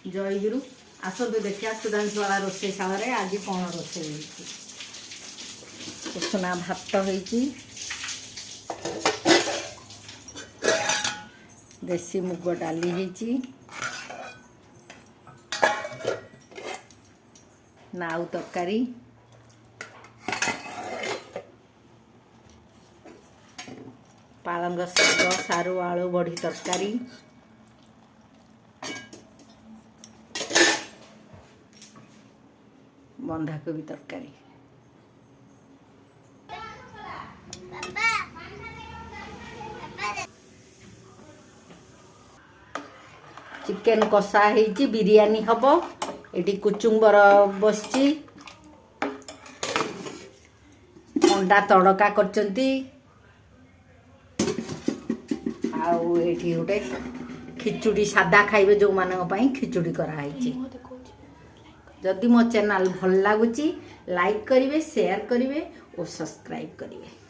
जयगुरु आसतु देखिए सुधांशुवाला रोषेईशाला आज कौन रोषे सुना भात होती देसी मुग डाली होती नाउ तरकारी पालंग शाग सारू आलू बड़ी तरकारी बंधाकोबी तरकारी चिकेन कषा होती बिरयानी हम ये कुचुम्बर बसची अंडा तड़का करचंती आउठी गोटे खिचुड़ी सादा खाइबे जो मानक खिचुड़ी कराई जदि मो चैनल भल लगुच लाइक करेंगे शेयर करेंगे और सब्सक्राइब करेंगे।